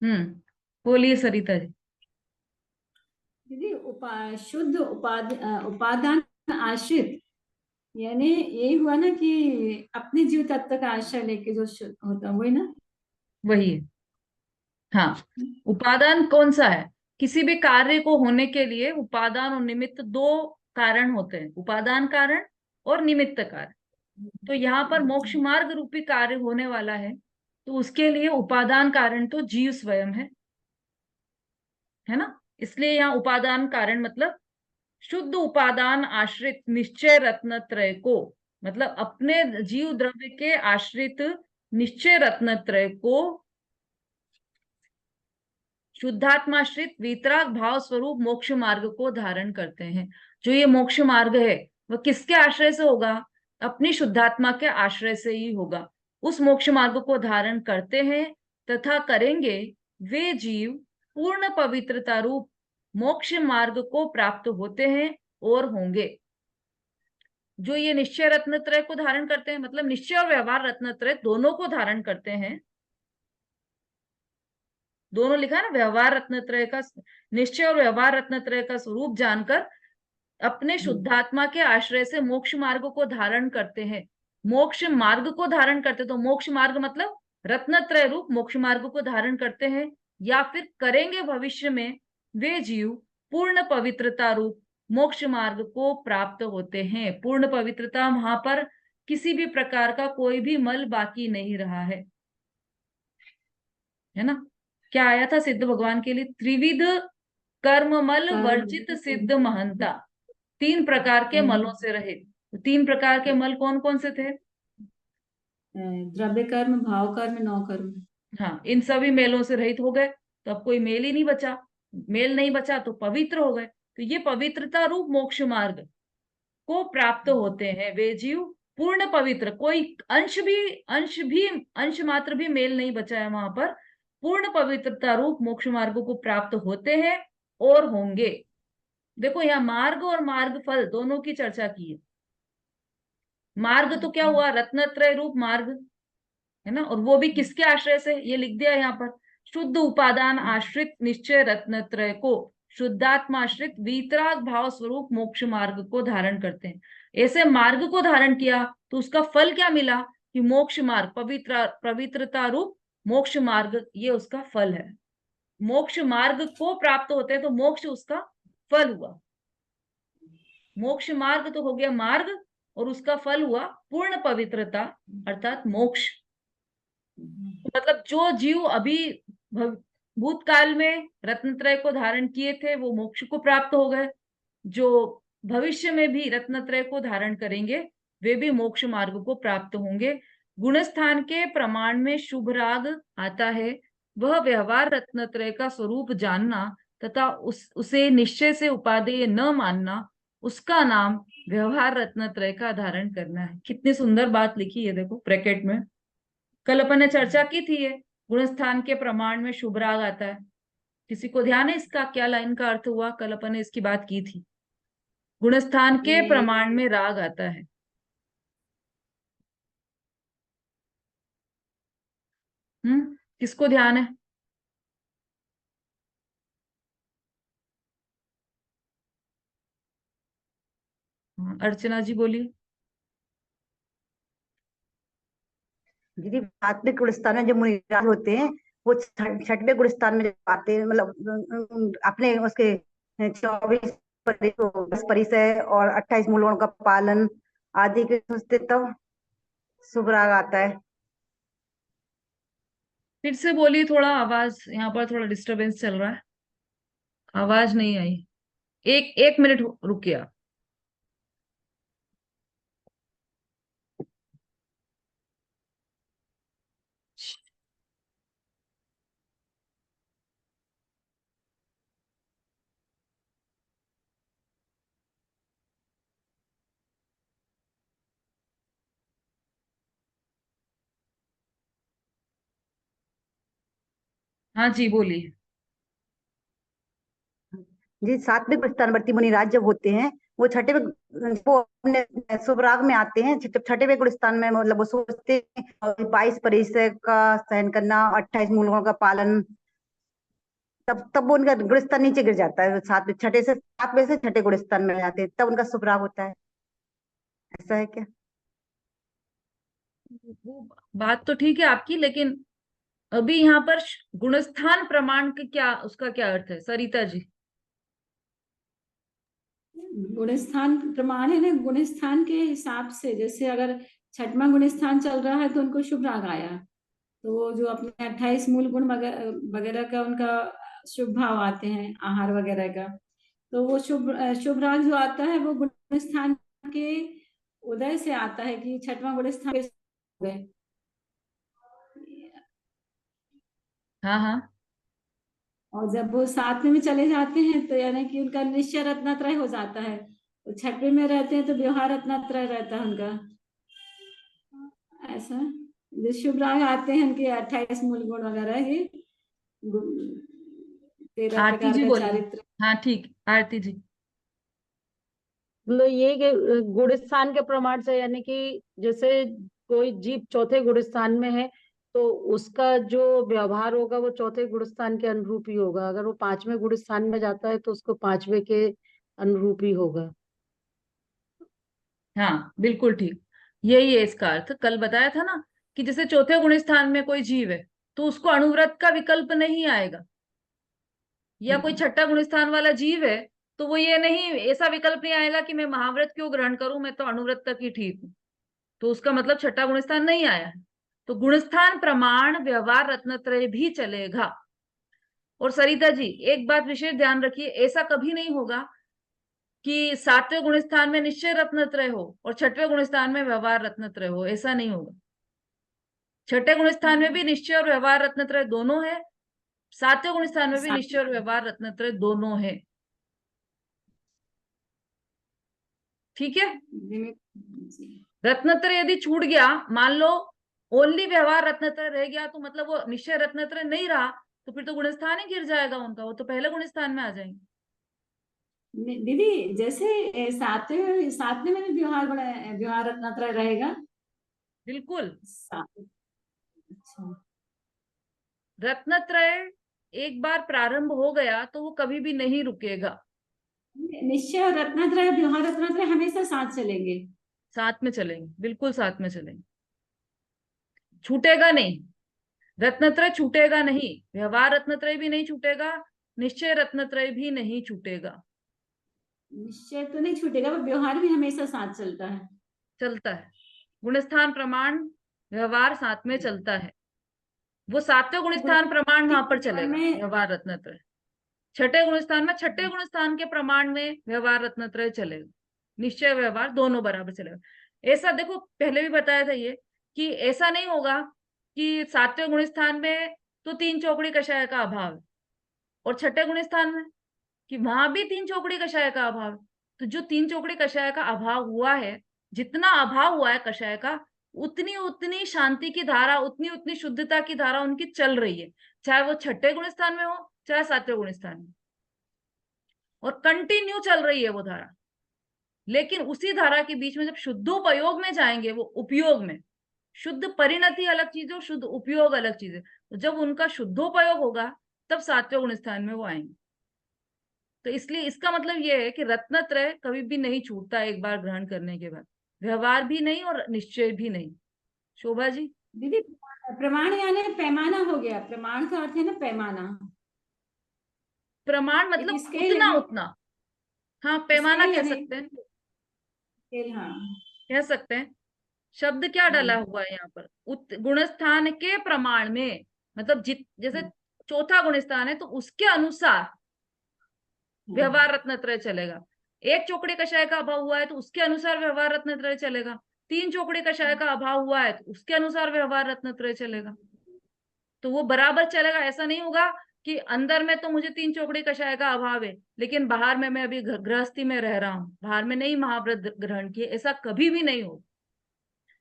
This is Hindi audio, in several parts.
बोलिए सरिता जी। दीदी शुद्ध उपादान आश्रित, यानी यही हुआ ना कि अपने जीव तत्व का आश्रय लेके जो शुद्ध होता है, वही ना। वही है। हाँ, उपादान कौन सा है? किसी भी कार्य को होने के लिए उपादान और निमित्त दो कारण होते हैं, उपादान कारण और निमित्त कारण। तो यहाँ पर मोक्ष मार्ग रूपी कार्य होने वाला है, तो उसके लिए उपादान कारण तो जीव स्वयं है ना। इसलिए यहाँ उपादान कारण मतलब शुद्ध उपादान आश्रित निश्चय रत्नत्रय को, मतलब अपने जीव द्रव्य के आश्रित निश्चय रत्नत्रय को शुद्धात्माश्रित वीतराग भाव स्वरूप मोक्ष मार्ग को धारण करते हैं। जो ये मोक्ष मार्ग है वह किसके आश्रय से होगा? अपनी शुद्धात्मा के आश्रय से ही होगा। उस मोक्ष मार्ग को धारण करते हैं तथा करेंगे वे जीव पूर्ण पवित्रता रूप मोक्ष मार्ग को प्राप्त होते हैं और होंगे। जो ये निश्चय रत्नत्रय को धारण करते हैं, मतलब निश्चय और व्यवहार रत्नत्रय दोनों को धारण करते हैं। दोनों लिखा है ना, व्यवहार रत्नत्रय का, निश्चय और व्यवहार रत्नत्रय का स्वरूप जानकर अपने शुद्धात्मा के आश्रय से मोक्ष मार्ग को धारण करते हैं। मोक्ष मार्ग को धारण करते, तो मोक्ष मार्ग मतलब रत्नत्रय रूप मोक्ष मार्ग को धारण करते हैं, या फिर करेंगे भविष्य में वे जीव पूर्ण पवित्रता रूप मोक्ष मार्ग को प्राप्त होते हैं। पूर्ण पवित्रता, वहां पर किसी भी प्रकार का कोई भी मल बाकी नहीं रहा है ना। क्या आया था सिद्ध भगवान के लिए? त्रिविध कर्ममल कर्म। वर्जित सिद्ध महंता, तीन प्रकार के मलों से रहित। तो तीन प्रकार के मल कौन कौन से थे? द्रव्य कर्म, भाव कर्म, नौ कर्म। हाँ, इन सभी मेलों से रहित हो गए, तो अब कोई मेल ही नहीं बचा। मेल नहीं बचा तो पवित्र हो गए। तो ये पवित्रता रूप मोक्ष मार्ग को प्राप्त होते हैं वे जीव पूर्ण पवित्र, कोई अंश मात्र भी मेल नहीं बचा है वहां पर। पूर्ण पवित्रता रूप मोक्ष मार्ग को प्राप्त होते हैं और होंगे। देखो, यहाँ मार्ग और मार्ग फल दोनों की चर्चा की है। मार्ग तो क्या हुआ? रत्नत्रय रूप मार्ग है ना, और वो भी किसके आश्रय से? ये लिख दिया यहाँ पर, शुद्ध उपादान आश्रित निश्चय रत्नत्रय को शुद्धात्मा आश्रित वीतराग भाव स्वरूप मोक्ष मार्ग को धारण करते हैं। ऐसे मार्ग को धारण किया तो उसका फल क्या मिला? कि मोक्ष मार्ग, पवित्रता रूप मोक्ष मार्ग, ये उसका फल है। मोक्ष मार्ग को प्राप्त होते हैं तो मोक्ष उसका फल हुआ। मोक्ष मार्ग तो हो गया मार्ग, और उसका फल हुआ पूर्ण पवित्रता अर्थात मोक्ष। मतलब जो जीव अभी भूतकाल में रत्नत्रय को धारण किए थे वो मोक्ष को प्राप्त हो गए। जो भविष्य में भी रत्नत्रय को धारण करेंगे वे भी मोक्ष मार्ग को प्राप्त होंगे। गुणस्थान के प्रमाण में शुभ राग आता है। वह व्यवहार रत्नत्रय का स्वरूप जानना तथा उसे निश्चय से उपादेय न मानना, उसका नाम व्यवहार रत्नत्रय का धारण करना है। कितनी सुंदर बात लिखी है, देखो ब्रैकेट में। कल अपन ने चर्चा की थी, ये गुणस्थान के प्रमाण में शुभ राग आता है। किसी को ध्यान है इसका क्या लाइन का अर्थ हुआ? कल अपन ने इसकी बात की थी। गुणस्थान के ये प्रमाण में राग आता है। किसको ध्यान है? अर्चना जी बोलिए। दीदी, सात्विक गुणस्थान में जो मुनिराज होते हैं वो छठवें गुणस्थान में जब आते हैं, मतलब अपने उसके 24 परिचय और 28 मूलों का पालन आदि के सोचते तब शुभ राग आता है। फिर से बोलिए, थोड़ा आवाज, यहाँ पर थोड़ा डिस्टरबेंस चल रहा है, आवाज नहीं आई। एक एक मिनट रुकिए आप। हाँ जी बोलिए। जी, सात्विक गुणस्थानवर्ती मुनिराज जब होते हैं वो वो अपने शुभ राग में आते हैं। जब छठवें गुणस्थान में मतलब वो सोचते हैं 22 परिचय का सहन करना, 28 मूलों का पालन, तब वो उनका गुण स्थान नीचे गिर जाता है, सात में छठे से सात में से छठे गुण स्थान में जाते हैं, तब उनका शुभ राग होता है। ऐसा है क्या? वो बात तो ठीक है आपकी, लेकिन अभी यहाँ पर गुणस्थान प्रमाण के क्या, उसका क्या अर्थ है सरिता जी? गुणस्थान प्रमाण है ना, गुणस्थान के हिसाब से, जैसे अगर छठवां गुणस्थान चल रहा है तो उनको शुभ राग आया, तो वो जो अपने 28 मूल गुण वगैरह वगैरह का उनका शुभ भाव आते हैं, आहार वगैरह का, तो वो शुभ राग जो आता है वो गुण स्थान के उदय से आता है, कि छठवां गुण स्थान पे गए। हाँ हाँ। और जब वो सातवें में चले जाते हैं तो यानी कि उनका निश्चय रत्नत्रय हो जाता है, तो छठवें में रहते हैं तो व्यवहार रत्नत्रय रहता है उनका। ऐसा जो शुभ राग आते हैं उनके 28 मूल गुण वगैरह, ये 13 आरती प्रकार जी का बोलिए। चारित्र। हाँ ठीक, आरती जी। मतलब ये कि गुण स्थान के प्रमाण से, यानी कि जैसे कोई जीव चौथे गुण स्थान में है तो उसका जो व्यवहार होगा वो चौथे गुण स्थान के अनुरूप ही होगा, अगर वो पांचवें गुण स्थान में जाता है तो उसको पांचवें के अनुरूप ही होगा। हाँ बिल्कुल ठीक, यही है इसका अर्थ। कल बताया था ना कि जैसे चौथे गुण स्थान में कोई जीव है तो उसको अनुव्रत का विकल्प नहीं आएगा, या कोई छठा गुण स्थान वाला जीव है तो वो ये नहीं, ऐसा विकल्प नहीं आएगा कि मैं महाव्रत क्यों ग्रहण करूं, मैं तो अनुव्रत तक ही ठीक हूं, तो उसका मतलब छठा गुणस्थान नहीं आया है। तो गुणस्थान प्रमाण व्यवहार रत्नत्रय भी चलेगा। और सरिता जी एक बात विशेष ध्यान रखिए, ऐसा कभी नहीं होगा कि सातवें गुणस्थान में निश्चय रत्नत्रय हो और छठवें गुणस्थान में व्यवहार रत्नत्रय हो, ऐसा नहीं होगा। छठे गुणस्थान में भी निश्चय और व्यवहार रत्नत्रय दोनों है, सातवें गुणस्थान में भी निश्चय और व्यवहार रत्नत्रय दोनों है। ठीक है। रत्नत्रय यदि छूट गया, मान लो ओनली व्यवहार रत्नत्रय रह गया, तो मतलब वो निश्चय रत्नत्रय नहीं रहा, तो फिर तो गुणस्थान ही गिर जाएगा उनका, वो तो पहले गुणस्थान में आ जाएंगे। दीदी जैसे सातवें सातवें में भी व्यवहार रत्नत्रय रहेगा। बिल्कुल। अच्छा। रत्नत्रय एक बार प्रारंभ हो गया तो वो कभी भी नहीं रुकेगा। निश्चय और रत्नत्रय, व्यवहार रत्नत्रय हमेशा साथ चलेंगे। साथ में चलेंगे, बिल्कुल साथ में चलेंगे, छूटेगा नहीं। रत्नत्रय छूटेगा नहीं, व्यवहार रत्नत्रय भी नहीं छूटेगा, निश्चय रत्नत्रय भी नहीं छूटेगा। निश्चय तो नहीं छूटेगा, पर व्यवहार भी हमेशा साथ चलता है। चलता है, गुणस्थान प्रमाण व्यवहार साथ में चलता है। वो सातवें गुणस्थान प्रमाण वहां पर चलेगा व्यवहार रत्नत्रय, छठे गुणस्थान में छठे गुणस्थान के प्रमाण में व्यवहार रत्नत्रय चलेगा, निश्चय व्यवहार दोनों बराबर चलेगा। ऐसा देखो पहले भी बताया था ये, कि ऐसा नहीं होगा कि सातवें गुणस्थान में तो तीन चौकड़ी कषाय का अभाव है और छठे गुणस्थान में कि वहां भी तीन चौकड़ी कषाय का अभाव है। तो जो तीन चौकड़ी कषाय का अभाव हुआ है, जितना अभाव हुआ है कषाय का, उतनी उतनी शांति की धारा, उतनी उतनी शुद्धता की धारा उनकी चल रही है, चाहे वो छठे गुणस्थान में हो चाहे सातवें गुणस्थान में, और कंटिन्यू चल रही है वो धारा। लेकिन उसी धारा के बीच में जब शुद्धोपयोग में जाएंगे, वो उपयोग में, शुद्ध परिणति अलग चीज है और शुद्ध उपयोग अलग चीज है, तो जब उनका शुद्धोपयोग होगा तब सातवें गुणस्थान में वो आएंगे। तो इसलिए इसका मतलब ये है कि रत्नत्रय कभी भी नहीं छूटता एक बार ग्रहण करने के बाद, व्यवहार भी नहीं और निश्चय भी नहीं। शोभा जी। दीदी प्रमाण यानी पैमाना हो गया, प्रमाण का अर्थ है ना पैमाना, प्रमाण मतलब स्केल उतना उतना, हाँ पैमाना स्केल कह यानी सकते हैं, स्केल, हाँ। कह सकते हैं। शब्द क्या डला हुआ है यहाँ पर, गुणस्थान के प्रमाण में, मतलब जैसे चौथा गुणस्थान है तो उसके अनुसार व्यवहार रत्नत्रय चलेगा। एक चौकड़ी कषाय का अभाव हुआ है तो उसके अनुसार व्यवहार रत्नत्रय चलेगा, तीन चौकड़ी कषाय का अभाव हुआ है तो उसके अनुसार व्यवहार रत्नत्रय चलेगा। तो वो बराबर चलेगा, ऐसा नहीं होगा कि अंदर में तो मुझे तीन चौकड़ी कषाय का अभाव है लेकिन बाहर में मैं अभी गृहस्थी में रह रहा हूं, बाहर में नहीं महाव्रत ग्रहण किए, ऐसा कभी भी नहीं हो।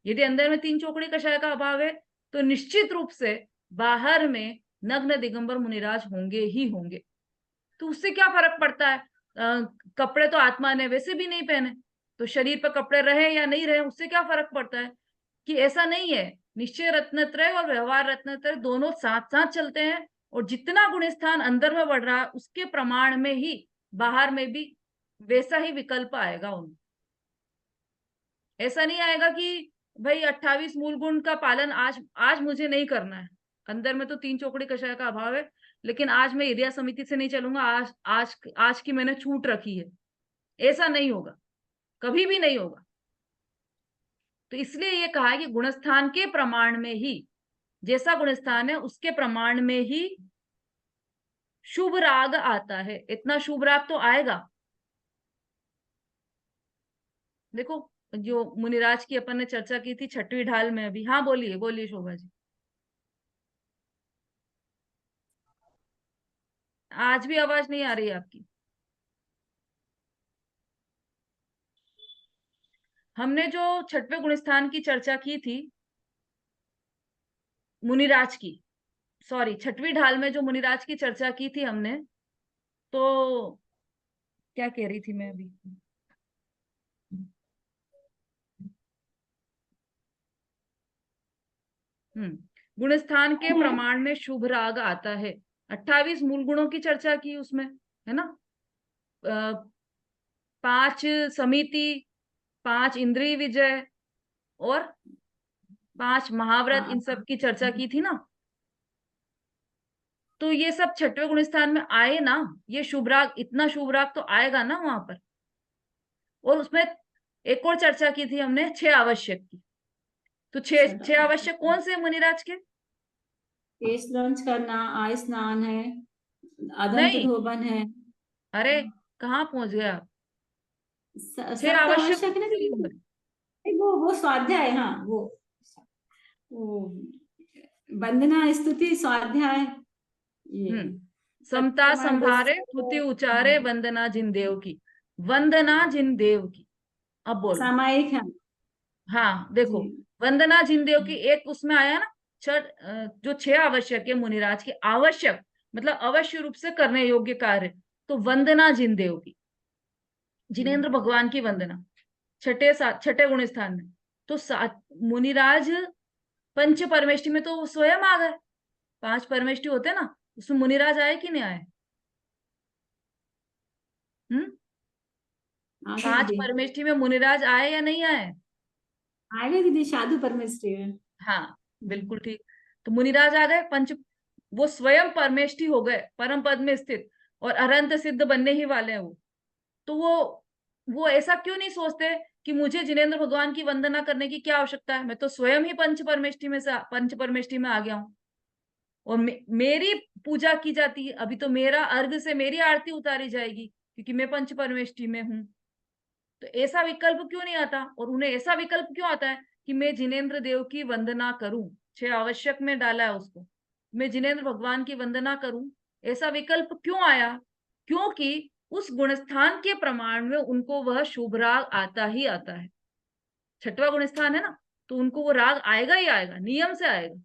यदि अंदर में तीन चौकड़ी कषाय का अभाव है तो निश्चित रूप से बाहर में नग्न दिगंबर मुनिराज होंगे ही होंगे। तो उससे क्या फर्क पड़ता है, कपड़े तो आत्मा ने वैसे भी नहीं पहने, तो शरीर पर कपड़े रहे या नहीं रहे उससे क्या फर्क पड़ता है। कि ऐसा नहीं है, निश्चय रत्नत्रय और व्यवहार रत्नत्रय दोनों साथ साथ चलते हैं, और जितना गुण स्थान अंदर में बढ़ रहा है उसके प्रमाण में ही बाहर में भी वैसा ही विकल्प आएगा उनमें। ऐसा नहीं आएगा कि भाई 28 मूल गुण का पालन आज मुझे नहीं करना है, अंदर में तो 3 चौकड़ी कषाय का अभाव है, लेकिन आज मैं इरिया समिति से नहीं चलूंगा, आज की मैंने छूट रखी है। ऐसा नहीं होगा, कभी भी नहीं होगा। तो इसलिए ये कहा है कि गुणस्थान के प्रमाण में ही, जैसा गुणस्थान है उसके प्रमाण में ही शुभ राग आता है। इतना शुभ राग तो आएगा। देखो जो मुनिराज की अपन ने चर्चा की थी 6वीं ढाल में अभी। हाँ बोलिए बोलिए शोभा जी। आज भी आवाज नहीं आ रही है आपकी। हमने जो 6वें गुणस्थान की चर्चा की थी मुनिराज की, सॉरी 6वीं ढाल में जो मुनिराज की चर्चा की थी हमने, तो क्या कह रही थी मैं अभी? गुणस्थान के प्रमाण में शुभ राग आता है। 28 मूल गुणों की चर्चा की उसमें, है ना? 5 समिति, 5 इंद्रिय विजय और 5 महाव्रत, इन सब की चर्चा की थी ना। तो ये सब 6वें गुणस्थान में आए ना, ये शुभ राग, इतना शुभ राग तो आएगा ना वहां पर। और उसमें एक और चर्चा की थी हमने 6 आवश्यक की। तो 6 आवश्यक कौन से मुनिराज के? केश लॉन्च करना, आय स्नान है, अदंत नहीं, धोबन है। अरे कहाँ पहुंच गए आप? 6 सब तो आवश्यक आवश्यक है ना नहीं दीदी। होंगे। वो स्वाध्याय, हाँ वो वंदना, स्तुति, स्वाध्याय, ये समता सत्यप्रमाण संभारे, स्तुति उचारे, हाँ, वंदना जिन देव की, वंदना जिन देव की। अब बोलो। सामायिक है हाँ देखो, जी। वंदना जिन देव की, एक उसमें आया ना जो 6 आवश्यक है मुनिराज के, आवश्यक मतलब अवश्य रूप से करने योग्य कार्य, तो वंदना जिन देव की, जिनेन्द्र भगवान की वंदना 6ठे गुण स्थान में। तो मुनिराज पंच परमेष्टि में तो वो स्वयं आ गए। 5 परमेष्टि होते ना, उसमें मुनिराज आए कि नहीं आए? हम्म आगे 5 दीदी, परमेष्टि में मुनिराज आए या नहीं आए? आगे दीदी साधु परमेष्टि है। हाँ बिल्कुल ठीक। तो मुनिराज आ गए पंच, वो स्वयं परमेष्टि हो गए, परम पद में स्थित, और अनंत सिद्ध बनने ही वाले हैं वो। तो वो ऐसा क्यों नहीं सोचते कि मुझे जिनेन्द्र भगवान की वंदना करने की क्या आवश्यकता है, मैं तो स्वयं ही पंच परमेष्टि में आ गया हूँ, और मेरी पूजा की जाती है। अभी तो मेरा अर्घ से मेरी आरती उतारी जाएगी क्योंकि मैं पंच परमेष्टि में हूँ। तो ऐसा विकल्प क्यों नहीं आता? और उन्हें ऐसा विकल्प क्यों आता है कि मैं जिनेन्द्र देव की वंदना करूं? 6 आवश्यक में डाला है उसको, मैं जिनेन्द्र भगवान की वंदना करूं। ऐसा विकल्प क्यों आया? क्योंकि उस गुणस्थान के प्रमाण में उनको वह शुभ राग आता ही आता है। 6वां गुणस्थान है ना, तो उनको वो राग आएगा ही आएगा, नियम से आएगा।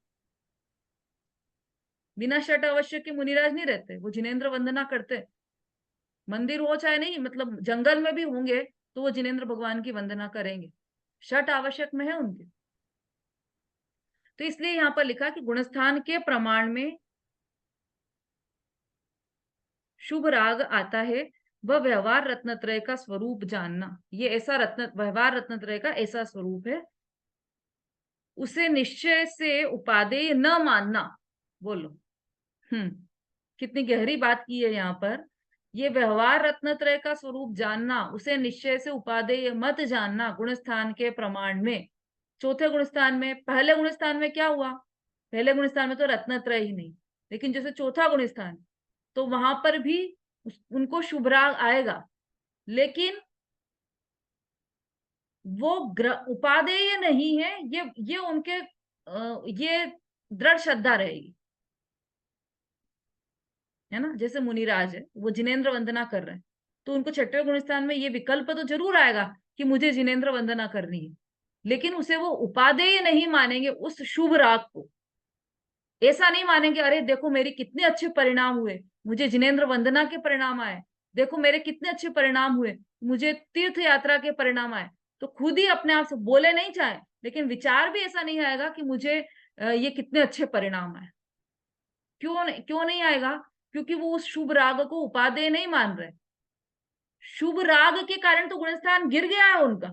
बिना 6 आवश्यक के मुनिराज नहीं रहते, वो जिनेन्द्र वंदना करते। मंदिर हो चाहे नहीं, मतलब जंगल में भी होंगे तो वो जिनेन्द्र भगवान की वंदना करेंगे। 6 आवश्यक में है उनके। तो इसलिए यहां पर लिखा कि गुणस्थान के प्रमाण में शुभ राग आता है, वह व्यवहार रत्नत्रय का स्वरूप जानना। ये ऐसा व्यवहार रत्नत्रय का ऐसा स्वरूप है, उसे निश्चय से उपादेय न मानना। बोलो। कितनी गहरी बात की है यहाँ पर। ये व्यवहार रत्नत्रय का स्वरूप जानना, उसे निश्चय से उपादेय मत जानना गुणस्थान के प्रमाण में। चौथे गुणस्थान में, पहले गुणस्थान में क्या हुआ? पहले गुणस्थान में तो रत्नत्रय ही नहीं, लेकिन जैसे चौथा गुणस्थान, तो वहां पर भी उनको शुभ राग आएगा, लेकिन वो उपादेय नहीं है। ये उनके ये दृढ़ श्रद्धा रहेगी, है ना? जैसे मुनिराज है, वो जिनेन्द्र वंदना कर रहे हैं, तो उनको 6वें गुणस्थान में ये विकल्प तो जरूर आएगा कि मुझे जिनेन्द्र वंदना करनी है, लेकिन उसे वो उपादेय नहीं मानेंगे उस शुभ राग को। ऐसा नहीं मानेंगे, अरे देखो मेरे कितने अच्छे परिणाम हुए, मुझे जिनेन्द्र वंदना के परिणाम आए, देखो मेरे कितने अच्छे परिणाम हुए, मुझे तीर्थ यात्रा के परिणाम आए। तो खुद ही अपने आप से बोले नहीं चाहे, लेकिन विचार भी ऐसा नहीं आएगा कि मुझे ये कितने अच्छे परिणाम आए। क्यों नहीं आएगा? क्योंकि वो उस शुभ राग को उपादेय नहीं मान रहे। शुभ राग के कारण तो गुणस्थान गिर गया है उनका,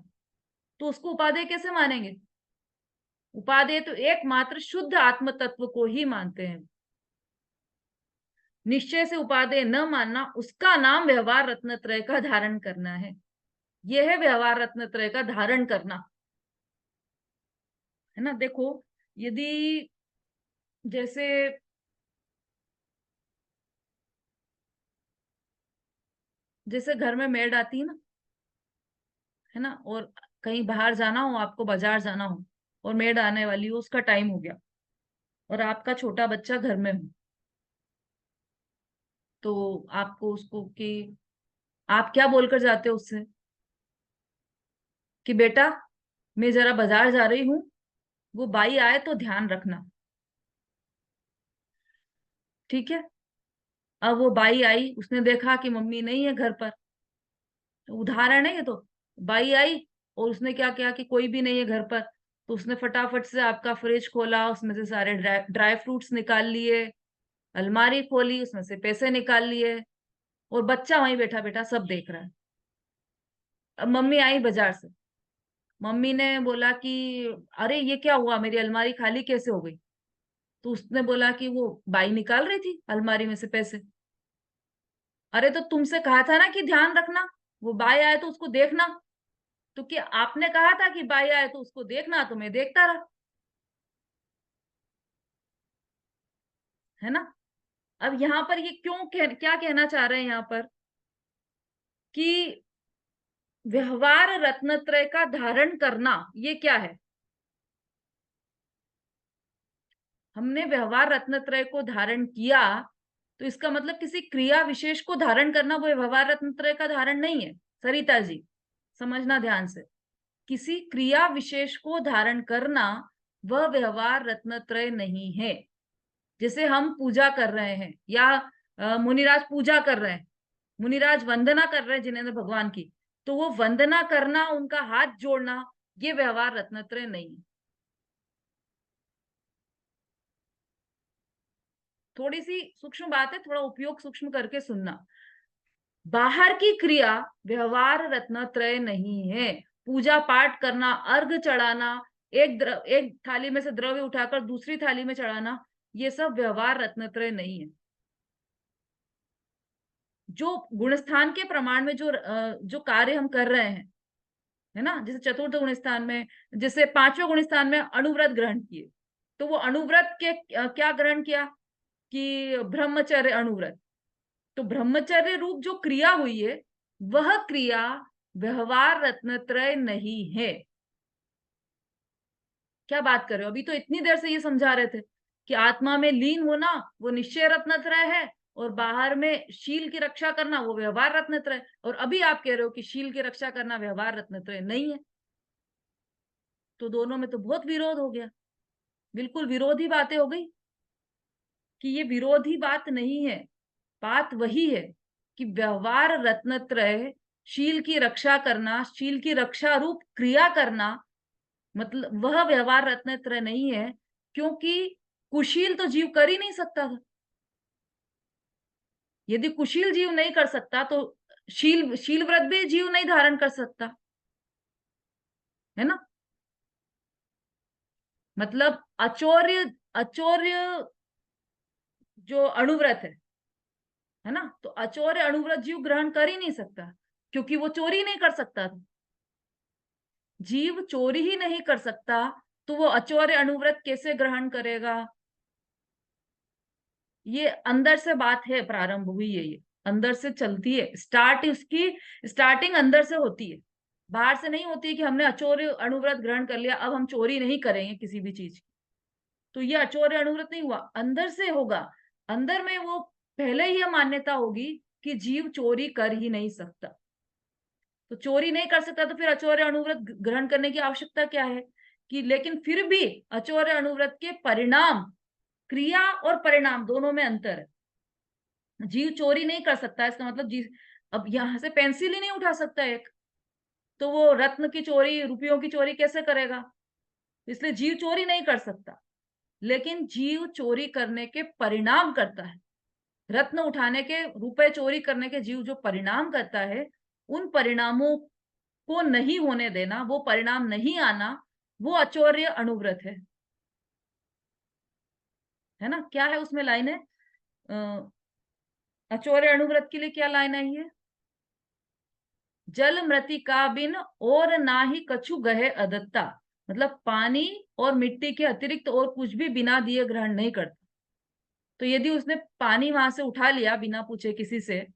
तो उसको उपादेय कैसे मानेंगे? उपादेय तो एकमात्र शुद्ध आत्म तत्व को ही मानते हैं। निश्चय से उपादेय न मानना, उसका नाम व्यवहार रत्नत्रय का धारण करना है। यह है व्यवहार रत्नत्रय का धारण करना, है ना। देखो, यदि जैसे जैसे घर में मेड आती है ना, और कहीं बाहर जाना हो, आपको बाजार जाना हो और मेड आने वाली हो, उसका टाइम हो गया और आपका छोटा बच्चा घर में हो, तो आपको उसको कि आप क्या बोलकर जाते हो उससे कि बेटा मैं जरा बाजार जा रही हूँ, वो बाई आए तो ध्यान रखना, ठीक है। अब वो बाई आई, उसने देखा कि मम्मी नहीं है घर पर, उदाहरण है ये तो। बाई आई और उसने क्या किया कि कोई भी नहीं है घर पर, तो उसने फटाफट से आपका फ्रिज खोला, उसमें से सारे ड्राई फ्रूट्स निकाल लिए, अलमारी खोली, उसमें से पैसे निकाल लिए, और बच्चा वहीं बैठा बैठा सब देख रहा है। अब मम्मी आई बाजार से, मम्मी ने बोला कि अरे ये क्या हुआ, मेरी अलमारी खाली कैसे हो गई? तो उसने बोला कि वो बाई निकाल रही थी अलमारी में से पैसे। अरे तो तुमसे कहा था ना कि ध्यान रखना, वो बाई आए तो उसको देखना। तो क्या आपने कहा था कि बाई आए तो उसको देखना, तो मैं देखता रहा, है ना। अब यहाँ पर ये क्या कहना चाह रहे हैं यहाँ पर कि व्यवहार रत्नत्रय का धारण करना, ये क्या है? हमने व्यवहार रत्नत्रय को धारण किया, तो इसका मतलब किसी क्रिया विशेष को धारण करना वो व्यवहार रत्नत्रय का धारण नहीं है। सरिता जी, समझना ध्यान से, किसी क्रिया विशेष को धारण करना वह व्यवहार रत्नत्रय नहीं है। जैसे हम पूजा कर रहे हैं, या मुनिराज पूजा कर रहे हैं, मुनिराज वंदना कर रहे हैं जिनेंद्र भगवान की, तो वो वंदना करना, उनका हाथ जोड़ना, ये व्यवहार रत्नत्रय नहीं है। थोड़ी सी सूक्ष्म बात है, थोड़ा उपयोग सूक्ष्म करके सुनना। बाहर की क्रिया व्यवहार रत्नत्रय नहीं है। पूजा पाठ करना, अर्घ चढ़ाना, एक थाली में से द्रव्य उठाकर दूसरी थाली में चढ़ाना, ये सब व्यवहार रत्नत्रय नहीं है। जो गुणस्थान के प्रमाण में जो कार्य हम कर रहे हैं, है ना, जैसे चतुर्थ गुणस्थान में, जैसे पांचवें गुणस्थान में अनुव्रत ग्रहण किए, तो वो अनुव्रत के क्या ग्रहण किया कि ब्रह्मचर्य अनुव्रत। तो ब्रह्मचर्य रूप जो क्रिया हुई है, वह क्रिया व्यवहार रत्नत्रय नहीं है। क्या बात कर रहे हो? अभी तो इतनी देर से ये समझा रहे थे कि आत्मा में लीन होना वो निश्चय रत्नत्रय है, और बाहर में शील की रक्षा करना वो व्यवहार रत्नत्रय, और अभी आप कह रहे हो कि शील की रक्षा करना व्यवहार रत्नत्रय नहीं है। तो दोनों में तो बहुत विरोध हो गया, बिल्कुल विरोधी बातें हो गई। कि ये विरोधी बात नहीं है, बात वही है कि व्यवहार रत्नत्रय, शील की रक्षा करना, शील की रक्षा रूप क्रिया करना, मतलब वह व्यवहार रत्नत्रय नहीं है, क्योंकि कुशील तो जीव कर ही नहीं सकता था। यदि कुशील जीव नहीं कर सकता तो शील व्रत भी जीव नहीं धारण कर सकता, है ना। मतलब अचौर्य अचौर्य जो अणुव्रत है ना, तो अचौर्य अणुव्रत जीव ग्रहण कर ही नहीं सकता, क्योंकि वो चोरी नहीं कर सकता था। जीव चोरी ही नहीं कर सकता, तो वो अचौर्य अणुव्रत कैसे ग्रहण करेगा? ये अंदर से बात है, प्रारंभ हुई है, ये अंदर से चलती है, स्टार्टिंग अंदर से होती है, बाहर से नहीं होती है कि हमने अचौर्य अणुव्रत ग्रहण कर लिया, अब हम चोरी नहीं करेंगे किसी भी चीज की। तो ये अचौर्य अणुव्रत नहीं हुआ, अंदर से होगा। अंदर में वो पहले ही मान्यता होगी कि जीव चोरी कर ही नहीं सकता। तो चोरी नहीं कर सकता तो फिर अचौर्य अणुव्रत ग्रहण करने की आवश्यकता क्या है? कि लेकिन फिर भी अचौर्य अणुव्रत के परिणाम, क्रिया और परिणाम दोनों में अंतर है। जीव चोरी नहीं कर सकता, इसका मतलब जीव अब यहां से पेंसिल ही नहीं उठा सकता एक, तो वो रत्न की चोरी, रुपयों की चोरी कैसे करेगा? इसलिए जीव चोरी नहीं कर सकता, लेकिन जीव चोरी करने के परिणाम करता है। रत्न उठाने के, रुपए चोरी करने के जीव जो परिणाम करता है, उन परिणामों को नहीं होने देना, वो परिणाम नहीं आना, वो अचौर्य अनुव्रत है ना। क्या है उसमें लाइन है, अचौर्य अनुव्रत के लिए क्या लाइन आई है, जल मृति का बिन और ना ही कछु गहे अदत्ता, मतलब पानी और मिट्टी के अतिरिक्त और कुछ भी बिना दिए ग्रहण नहीं करता। तो यदि उसने पानी वहां से उठा लिया बिना पूछे किसी से,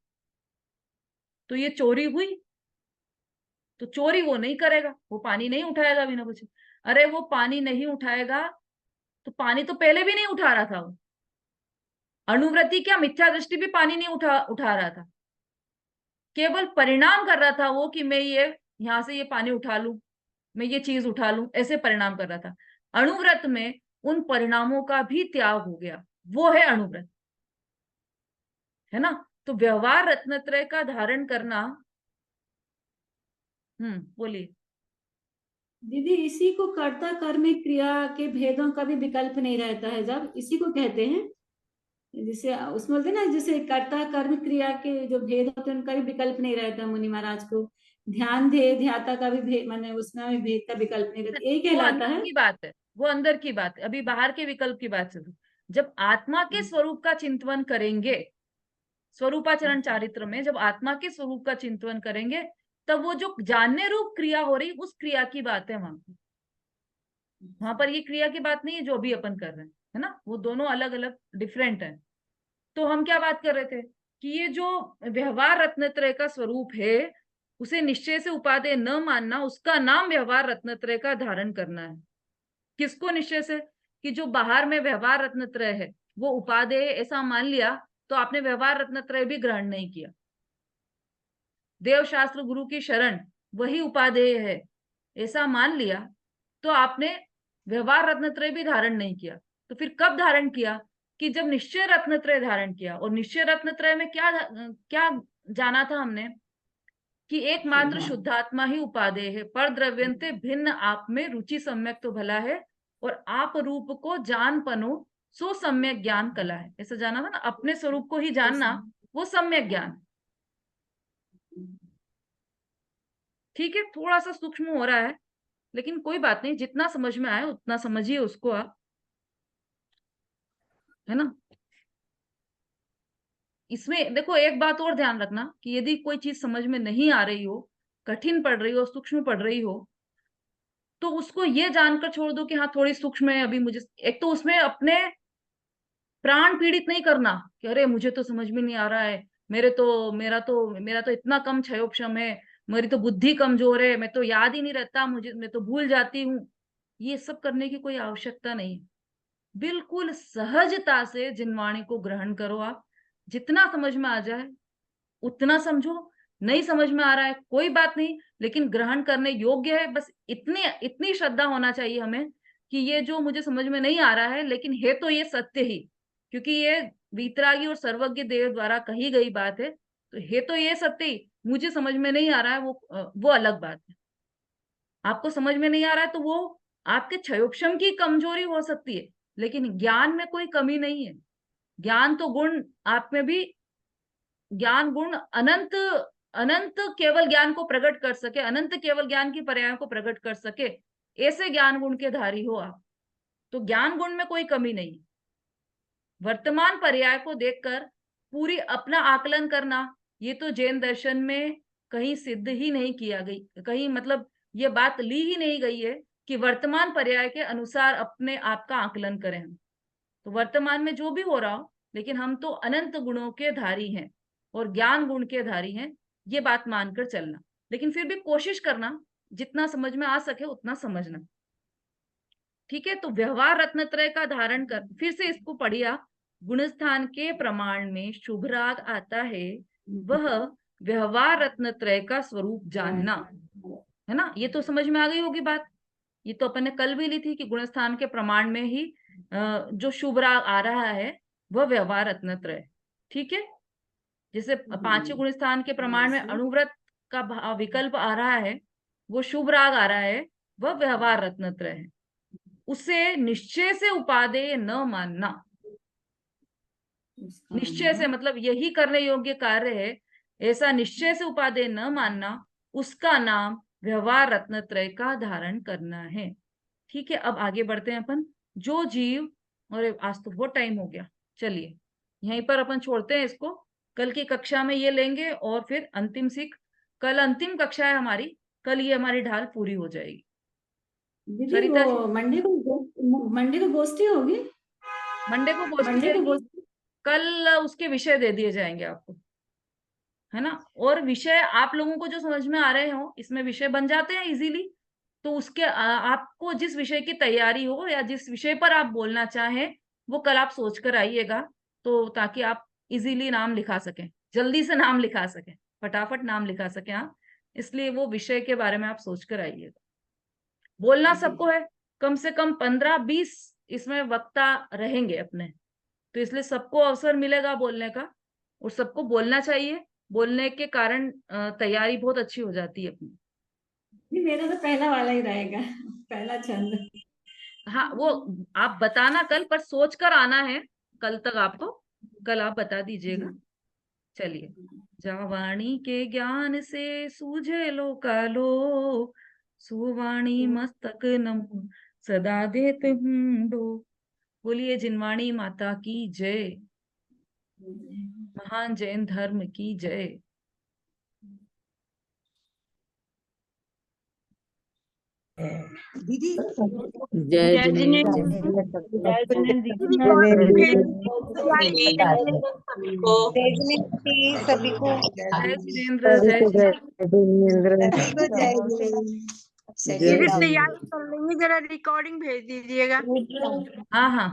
तो ये चोरी हुई। तो चोरी वो नहीं करेगा, वो पानी नहीं उठाएगा बिना पूछे। अरे वो पानी नहीं उठाएगा तो पानी तो पहले भी नहीं उठा रहा था वो। अनुव्रति क्या, मिथ्या दृष्टि भी पानी नहीं उठा रहा था, केवल परिणाम कर रहा था वो कि मैं ये यहां से ये पानी उठा लूं, मैं ये चीज उठा लूं, ऐसे परिणाम कर रहा था। अनुव्रत में उन परिणामों का भी त्याग हो गया, वो है अनुव्रत, है ना। तो व्यवहार रत्नत्रय का धारण करना, बोलिए। दीदी इसी को कर्ता कर्म क्रिया के भेदों का भी विकल्प नहीं रहता है, जब इसी को कहते हैं, जिसे उसमें बोलते हैं ना, जैसे कर्ता कर्म क्रिया के जो भेद होते हैं उनका भी विकल्प नहीं रहता मुनि महाराज को। ध्यान दे ध्याता का भी भेद, माने उसमें भी भेद का विकल्प नहीं रहता, यही वो कहलाता अंदर है। की बात है, वो अंदर की बात है, अभी बाहर के विकल्प की बात चल रही। जब आत्मा के स्वरूप का चिंतन करेंगे, स्वरूपाचरण चारित्र में जब आत्मा के स्वरूप का चिंतन करेंगे, तब वो जो जानने रूप क्रिया हो रही, उस क्रिया की बात है वहां पर ये क्रिया की बात नहीं है जो अभी अपन कर रहे हैं, है ना। वो दोनों अलग अलग डिफरेंट है। तो हम क्या बात कर रहे थे कि ये जो व्यवहार रत्नत्रय का स्वरूप है, उसे निश्चय से उपादेय न मानना, उसका नाम व्यवहार रत्नत्रय का धारण करना है। किसको निश्चय से, कि जो बाहर में व्यवहार रत्नत्रय है वो उपादेय ऐसा मान लिया, तो आपने व्यवहार रत्नत्रय भी ग्रहण नहीं किया। देव शास्त्र गुरु की शरण वही उपादेय है ऐसा मान लिया, तो आपने व्यवहार रत्नत्रय भी धारण नहीं किया। तो फिर कब धारण किया, कि जब निश्चय रत्नत्रय धारण किया। और निश्चय रत्नत्रय में क्या क्या जाना था हमने, कि एकमात्र शुद्धात्मा ही उपादेय है, पर द्रव्यंते भिन्न आप में रुचि सम्यक तो भला है, और आप रूप को जान पनो सो सम्यक ज्ञान कला है, ऐसा जाना था ना। अपने स्वरूप को ही जानना वो सम्यक ज्ञान। ठीक है, थोड़ा सा सूक्ष्म हो रहा है, लेकिन कोई बात नहीं, जितना समझ में आए उतना समझिए उसको आप, है ना। इसमें देखो एक बात और ध्यान रखना, कि यदि कोई चीज समझ में नहीं आ रही हो, कठिन पड़ रही हो, सूक्ष्म पड़ रही हो, तो उसको ये जानकर छोड़ दो कि हाँ थोड़ी सूक्ष्म है अभी मुझे। एक तो उसमें अपने प्राण पीड़ित नहीं करना कि अरे मुझे तो समझ में नहीं आ रहा है, मेरा तो इतना कम क्षयोक्षम है, मेरी तो बुद्धि कमजोर है, मैं तो याद ही नहीं रहता, मैं तो भूल जाती हूँ। ये सब करने की कोई आवश्यकता नहीं। बिल्कुल सहजता से जिनवाणी को ग्रहण करो आप, जितना समझ में आ जाए उतना समझो। नहीं समझ में आ रहा है कोई बात नहीं, लेकिन ग्रहण करने योग्य है, बस इतनी इतनी श्रद्धा होना चाहिए हमें, कि ये जो मुझे समझ में नहीं आ रहा है, लेकिन है तो ये सत्य ही, क्योंकि ये वीतरागी और सर्वज्ञ देव द्वारा कही गई बात है, तो है तो ये सत्य ही। मुझे समझ में नहीं आ रहा है वो अलग बात है। आपको समझ में नहीं आ रहा है तो वो आपके क्षयोक्षम की कमजोरी हो सकती है, लेकिन ज्ञान में कोई कमी नहीं है। ज्ञान तो गुण आप में भी, ज्ञान गुण अनंत अनंत केवल ज्ञान को प्रकट कर सके, अनंत केवल ज्ञान की पर्यायों को प्रकट कर सके, ऐसे ज्ञान गुण के धारी हो आप। तो ज्ञान गुण में कोई कमी नहीं। वर्तमान पर्याय को देखकर पूरी अपना आकलन करना, ये तो जैन दर्शन में कहीं सिद्ध ही नहीं किया गई, कहीं मतलब ये बात ली ही नहीं गई है कि वर्तमान पर्याय के अनुसार अपने आप का आकलन करें हम। तो वर्तमान में जो भी हो रहा हो, लेकिन हम तो अनंत गुणों के धारी हैं और ज्ञान गुण के धारी हैं, ये बात मानकर चलना। लेकिन फिर भी कोशिश करना जितना समझ में आ सके उतना समझना। ठीक है, तो व्यवहार रत्नत्रय का धारण कर, फिर से इसको पढ़िया। गुणस्थान के प्रमाण में शुभ राग आता है, वह व्यवहार रत्नत्रय का स्वरूप जानना, है ना। ये तो समझ में आ गई होगी बात। ये तो अपन ने कल भी ली थी कि गुणस्थान के प्रमाण में ही जो शुभ राग आ रहा है वह व्यवहार रत्नत्रय। ठीक है, जैसे पांचवें गुणस्थान के प्रमाण में अनुव्रत का विकल्प आ रहा है, वो शुभ राग आ रहा है, वह व्यवहार रत्नत्रय है। उसे निश्चय से उपादेय न मानना। उसका निश्चय से नाम मतलब यही करने योग्य कार्य है, ऐसा निश्चय से उपादेय न मानना, उसका नाम व्यवहार रत्नत्रय का धारण करना है। ठीक है, अब आगे बढ़ते हैं अपन। जो जीव, और आज तो बहुत टाइम हो गया, चलिए यहीं पर अपन छोड़ते हैं इसको। कल की कक्षा में ये लेंगे और फिर अंतिम सीख, कल अंतिम कक्षा है हमारी, कल ये हमारी ढाल पूरी हो जाएगी। दीदी सरिता जी, वो मंडे को गोष्ठी होगी। मंडे को गोष्ठी मंडे को रहेगी, गोष्ठी कल उसके विषय दे दिए जाएंगे आपको, है ना। और विषय आप लोगों को जो समझ में आ रहे हो, इसमें विषय बन जाते हैं इजीली। तो उसके आपको जिस विषय की तैयारी हो या जिस विषय पर आप बोलना चाहें, वो कल आप सोच कर आइएगा, तो ताकि आप इजीली नाम लिखा सकें, जल्दी से नाम लिखा सकें, फटाफट नाम लिखा सकें आप। इसलिए वो विषय के बारे में आप सोच कर आइएगा। बोलना जी सबको है, कम से कम 15-20 इसमें वक्ता रहेंगे अपने, तो इसलिए सबको अवसर मिलेगा बोलने का, और सबको बोलना चाहिए। बोलने के कारण तैयारी बहुत अच्छी हो जाती है अपनी। जी, मेरा तो पहला वाला ही रहेगा, पहला छंद। हाँ, वो आप बताना कल, पर सोच कर आना है कल तक आपको, कल आप बता दीजिएगा। चलिए। जहाँ वाणी के ज्ञान से सूझे लोकालो, सुवाणी मस्तक नमो सदा देत हूँ दो। बोलिए जिनवाणी माता की जय, महान जैन धर्म की जय। दीदी जय जिनेन्द्र। जय सभी को जय जिनेन्द्र, जय सभी को जय हिंद। चलिए जय तैयार कर लेंगे, जरा रिकॉर्डिंग भेज दीजिएगा। हाँ हाँ।